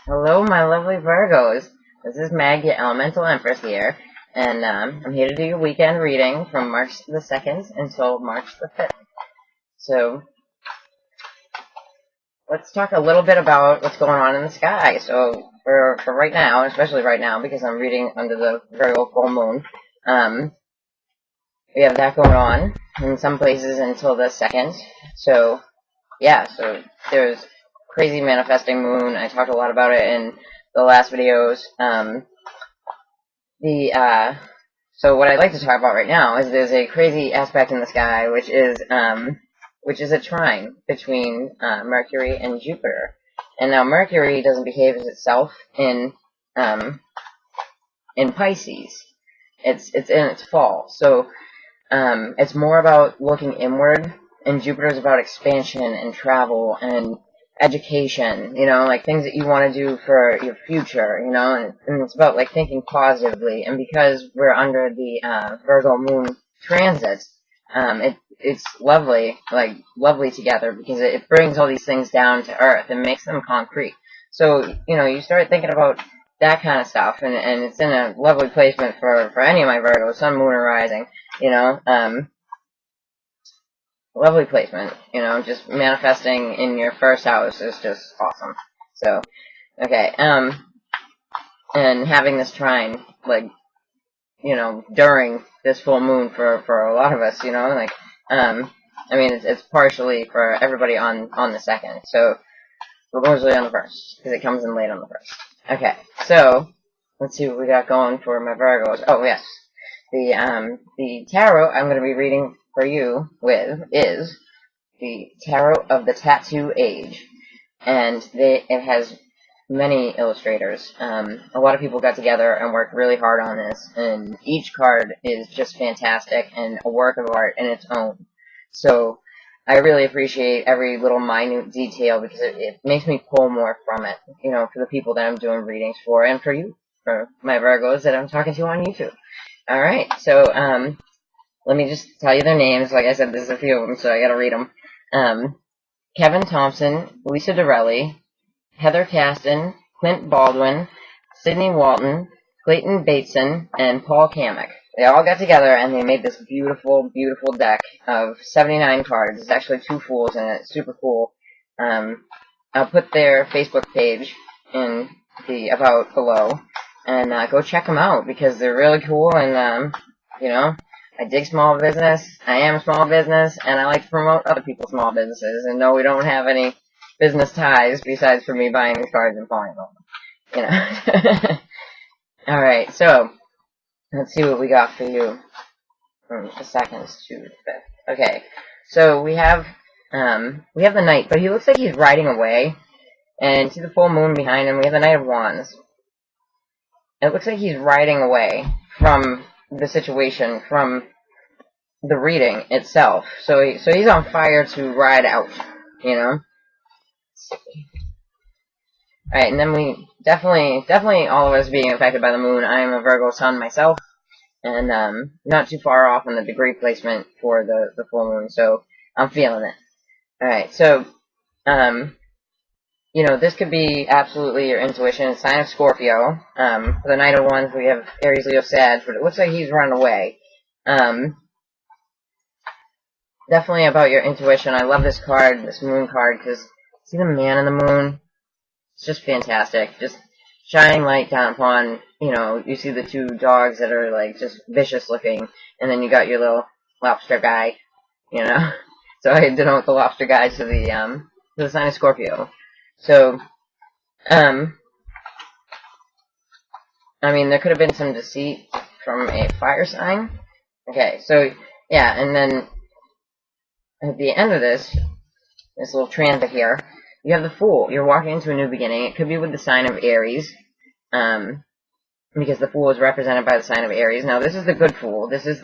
Hello, my lovely Virgos. This is Mag, your Elemental Empress here, and I'm here to do your weekend reading from March the 2nd until March the 5th. So, let's talk a little bit about what's going on in the sky. So, for right now, especially right now, because I'm reading under the Virgo full moon, we have that going on in some places until the 2nd. So, yeah, so there's crazy manifesting moon. I talked a lot about it in the last videos. So what I'd like to talk about right now is there's a crazy aspect in the sky, which is a trine between Mercury and Jupiter. And now Mercury doesn't behave as itself in Pisces. It's in its fall. So it's more about looking inward, and Jupiter's about expansion and travel and education, like things that you want to do for your future, and it's about like thinking positively. And because we're under the Virgo moon transit, it's lovely together, because it brings all these things down to earth and makes them concrete. So, you start thinking about that kind of stuff, and it's in a lovely placement for any of my Virgos, sun, moon, or rising, lovely placement, just manifesting in your first house is just awesome. So, okay, and having this trine, during this full moon for a lot of us, it's partially for everybody on the 2nd, so, but mostly on the 1st, because it comes in late on the 1st. Okay, so, let's see what we got going for my Virgos. Oh, yes, the tarot I'm going to be reading for you with is the Tarot of the Tattoo Age, and it has many illustrators. A lot of people got together and worked really hard on this, and each card is just fantastic and a work of art in its own. So I really appreciate every little minute detail, because it makes me pull more from it, for the people that I'm doing readings for, and for you, for my Virgos that I'm talking to on YouTube. Alright, so, let me just tell you their names. Like I said, there's a few of them, so I gotta read them. Kevin Thompson, Lisa Dorelli, Heather Caston, Clint Baldwin, Sydney Walton, Clayton Bateson, and Paul Kamek. They all got together and they made this beautiful, beautiful deck of 79 cards. There's actually 2 fools in it. Super cool. I'll put their Facebook page in the about below, and go check them out, because they're really cool, and I dig small business, I am a small business, and I like to promote other people's small businesses, and no, we don't have any business ties besides for me buying these cards and falling them, Alright, so, let's see what we got for you from the 2nd to the 5th. Okay, so we have the Knight, but he looks like he's riding away, and see the full moon behind him. We have the Knight of Wands. It looks like he's riding away from the situation, from the reading itself. So he's on fire to ride out, Alright, and then we definitely all of us being affected by the moon. I am a Virgo sun myself, and not too far off in the degree placement for the full moon, so I'm feeling it. Alright, so this could be absolutely your intuition. Sign of Scorpio. For the Knight of Wands, we have Aries, Leo, Sag, but it looks like he's running away. Definitely about your intuition. I love this card, this moon card, because see the man in the moon? It's just fantastic. Just shining light down upon, you see the 2 dogs that are, just vicious looking, and then you got your little lobster guy, So I denote the lobster guy to the sign of Scorpio. So, there could have been some deceit from a fire sign. Okay, so, yeah, and then at the end of this little transit here, you have the Fool. You're walking into a new beginning. It could be with the sign of Aries, because the Fool is represented by the sign of Aries. Now, this is the good Fool. This is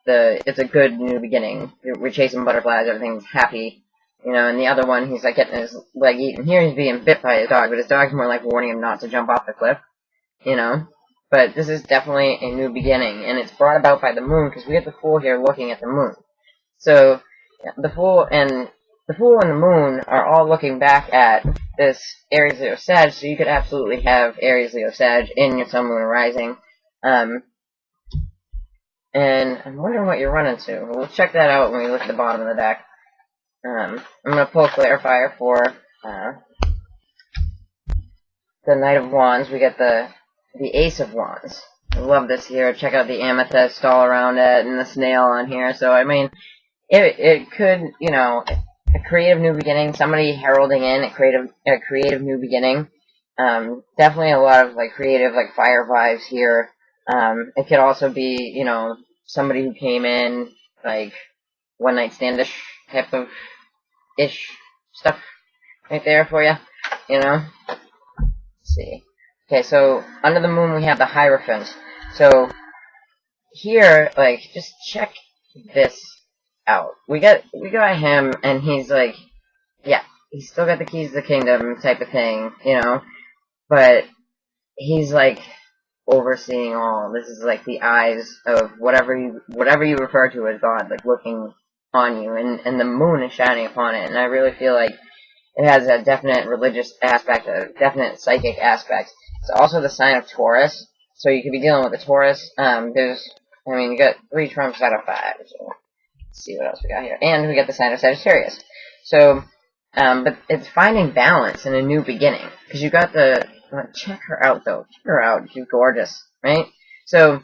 it's a good new beginning. We're chasing butterflies, everything's happy. And the other one, he's getting his leg eaten. Here he's being bit by his dog, but his dog's more warning him not to jump off the cliff, But this is definitely a new beginning, and it's brought about by the moon, because we have the Fool here looking at the moon. So, the Fool, and the Fool and the Moon are all looking back at this Aries, Leo, Sag, so you could absolutely have Aries, Leo, Sag in your Sun, Moon, and Rising. And I'm wondering what you're running to. We'll check that out when we look at the bottom of the deck. I'm going to pull a clarifier for the Knight of Wands. We get the Ace of Wands. I love this here. Check out the amethyst all around it and the snail on here. So, I mean, it could, you know, a creative new beginning, somebody heralding in a creative new beginning. Definitely a lot of, like, creative, like, fire vibes here. It could also be, you know, somebody who came in, like, one night standish type of ish stuff right there for you, you know? Let's see. Okay, so under the moon we have the Hierophant. So here, like, just check this out. We got him, and he's like, yeah, he's still got the keys to the kingdom type of thing, you know? But he's like overseeing all. This is like the eyes of whatever you refer to as God, like looking on you, and the moon is shining upon it, and I really feel like it has a definite religious aspect, a definite psychic aspect. It's also the sign of Taurus, so you could be dealing with a Taurus. You got 3 trumps out of 5. So let's see what else we got here, and we got the sign of Sagittarius. So, but it's finding balance in a new beginning, because you got the. Check her out, though. Check her out. She's gorgeous, right? So,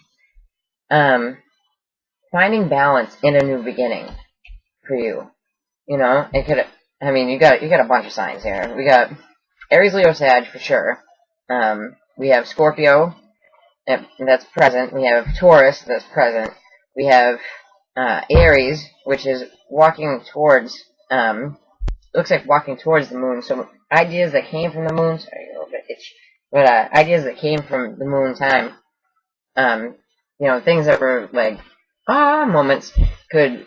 finding balance in a new beginning for you. You know, it could. I mean, you got a bunch of signs here. We got Aries, Leo, Sag for sure. We have Scorpio, that's present. We have Taurus, that's present. We have Aries, which is walking towards. Looks like walking towards the moon. So ideas that came from the moon. Sorry, a little bit itchy. But ideas that came from the moon time. You know, things that were like moments could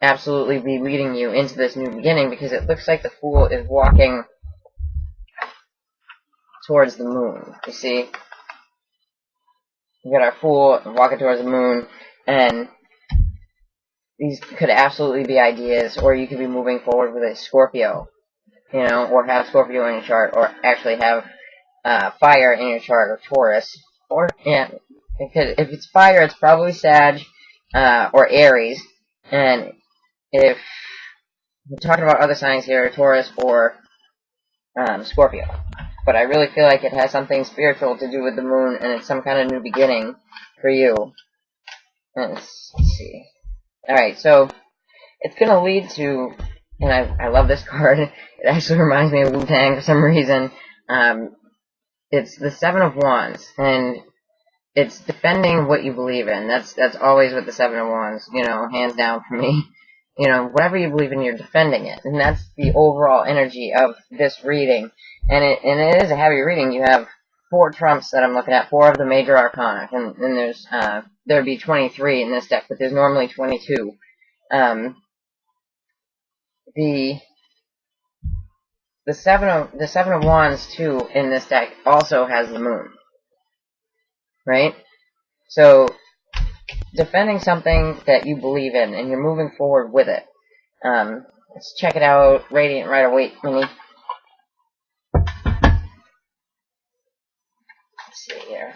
absolutely be leading you into this new beginning, because it looks like the Fool is walking towards the moon. You see? We got our Fool walking towards the moon, and these could absolutely be ideas, or you could be moving forward with a Scorpio, you know, or have Scorpio in your chart, or actually have fire in your chart, or Taurus, or, yeah, if it's fire, it's probably Sag, or Aries, and if we're talking about other signs here, Taurus or Scorpio. But I really feel like it has something spiritual to do with the moon, and it's some kind of new beginning for you. Let's see. Alright, so it's going to lead to, and I love this card, it actually reminds me of Wu-Tang for some reason. It's the 7 of Wands, and it's defending what you believe in. That's always with the 7 of Wands, you know, hands down for me. You know, whatever you believe in, you're defending it. And that's the overall energy of this reading. And it is a heavy reading. You have 4 trumps that I'm looking at, 4 of the major arcana. And there's, there'd be 23 in this deck, but there's normally 22. The seven of Wands, too, in this deck also has the moon. Right? So, defending something that you believe in, and you're moving forward with it. Let's check it out. Radiant Rider-Waite Mini. Let's see here.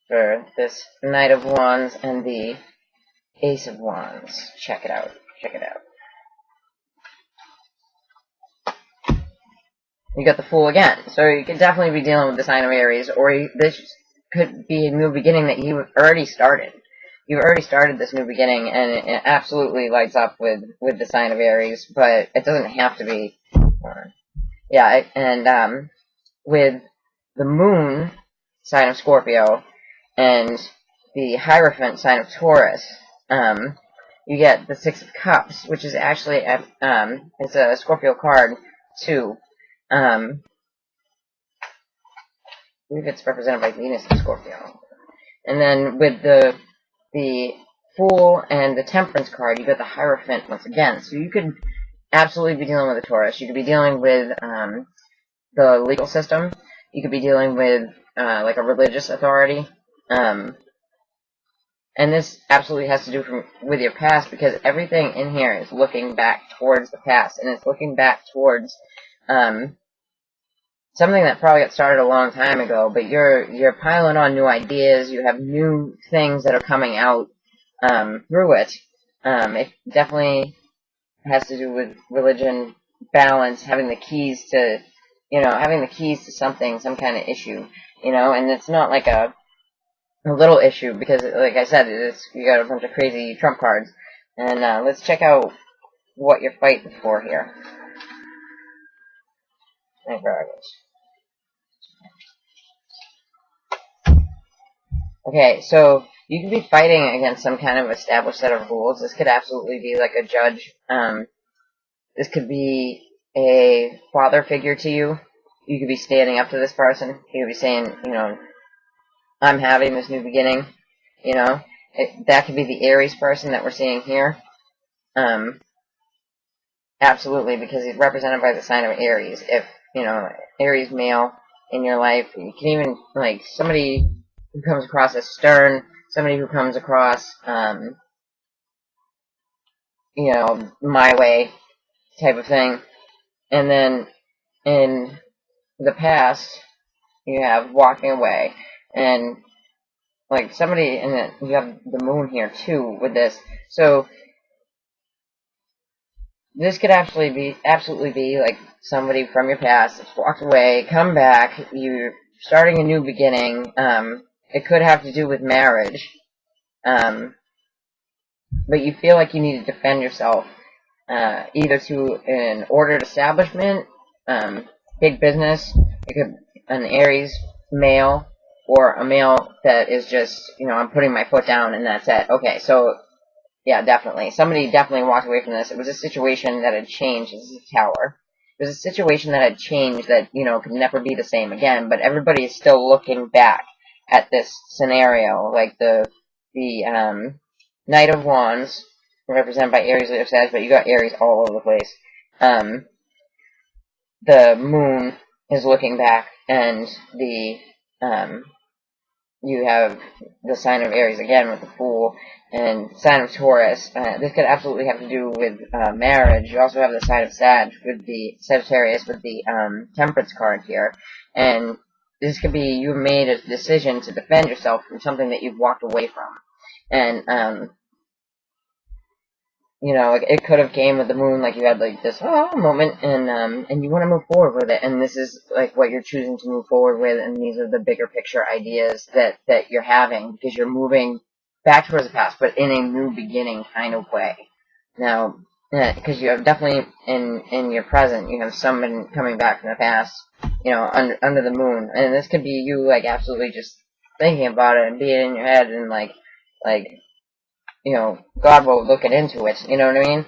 For this Knight of Wands and the Ace of Wands. Check it out. Check it out. You got the Fool again. So you could definitely be dealing with the sign of Aries, or this could be a new beginning that you've already started. You've already started this new beginning, and it absolutely lights up with the sign of Aries, but it doesn't have to be. Yeah, and with the moon, sign of Scorpio, and the Hierophant, sign of Taurus, you get the 6 of Cups, which is actually it's a Scorpio card too. I believe it's represented by Venus and Scorpio. And then with the Fool and the Temperance card, you got the Hierophant once again. So you could absolutely be dealing with a Taurus. You could be dealing with the legal system. You could be dealing with like a religious authority. And this absolutely has to do with your past, because everything in here is looking back towards the past, and it's looking back towards something that probably got started a long time ago, but you're piling on new ideas, you have new things that are coming out through it. It definitely has to do with religion, balance, having the keys to, having the keys to something, some kind of issue, and it's not like a little issue, because, like I said, you got a bunch of crazy trump cards. And let's check out what you're fighting for here. Okay, so you could be fighting against some kind of established set of rules. This could absolutely be like a judge. This could be a father figure to you. You could be standing up to this person. You could be saying, I'm having this new beginning. That could be the Aries person that we're seeing here. Absolutely, because he's represented by the sign of Aries. If, Aries male in your life, you can even, like, somebody who comes across as stern, somebody who comes across, my way type of thing. And then in the past, you have walking away. And, like, somebody, and then you have the moon here, too, with this. So, this could absolutely be like somebody from your past that's walked away, come back, you're starting a new beginning. It could have to do with marriage. But you feel like you need to defend yourself, either to an ordered establishment, big business, it could an Aries male, or a male that is just, I'm putting my foot down and that's it. Okay, so yeah, definitely. Somebody definitely walked away from this. It was a situation that had changed. This is a tower. It was a situation that had changed that, could never be the same again, but everybody is still looking back at this scenario. Like the Knight of Wands, represented by Aries, Leo, Sag, but you got Aries all over the place. The Moon is looking back, and you have the sign of Aries again with the Fool, and sign of Taurus. This could absolutely have to do with marriage. You also have the sign of Sagittarius with the Temperance card here. And this could be you made a decision to defend yourself from something that you've walked away from. And, it could have came with the moon, like you had like this moment, and you want to move forward with it, and this is like what you're choosing to move forward with, and these are the bigger picture ideas that you're having, because you're moving back towards the past, but in a new beginning kind of way. Now, because you have definitely in your present, you have someone coming back from the past, under the moon, and this could be you like absolutely just thinking about it and being in your head and like. God will look into it, you know what I mean?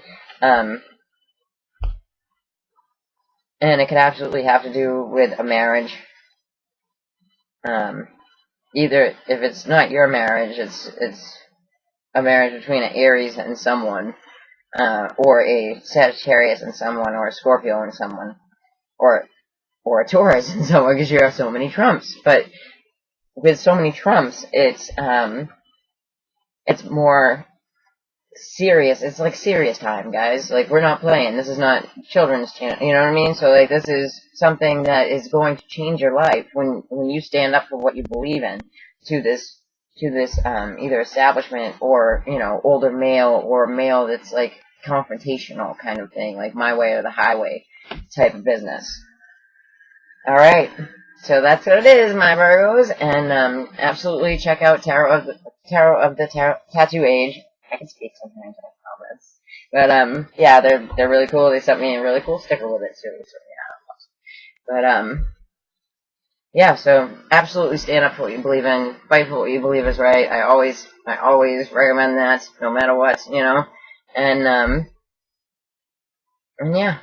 And it could absolutely have to do with a marriage. Either, if it's not your marriage, it's a marriage between an Aries and someone, or a Sagittarius and someone, or a Scorpio and someone, or a Taurus and someone, because you have so many trumps. But with so many trumps, it's more serious. It's like serious time, guys. Like, we're not playing. This is not children's channel. You know what I mean? So, like, this is something that is going to change your life when you stand up for what you believe in to this either establishment or, older male or male that's like confrontational kind of thing, like my way or the highway type of business. Alright. So that's what it is, my Virgos, and absolutely check out Tarot of the Tattoo Age. I can speak sometimes, I promise. But, yeah, they're really cool. They sent me a really cool sticker with it, too, so, yeah. But, yeah, so, absolutely stand up for what you believe in, fight for what you believe is right. I always recommend that, no matter what, and yeah,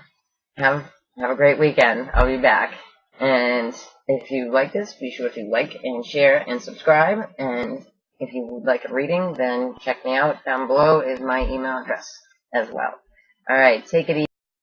have a great weekend. I'll be back. And if you like this, be sure to like and share and subscribe, and if you would like a reading, then check me out. Down below is my email address as well. Alright, take it easy.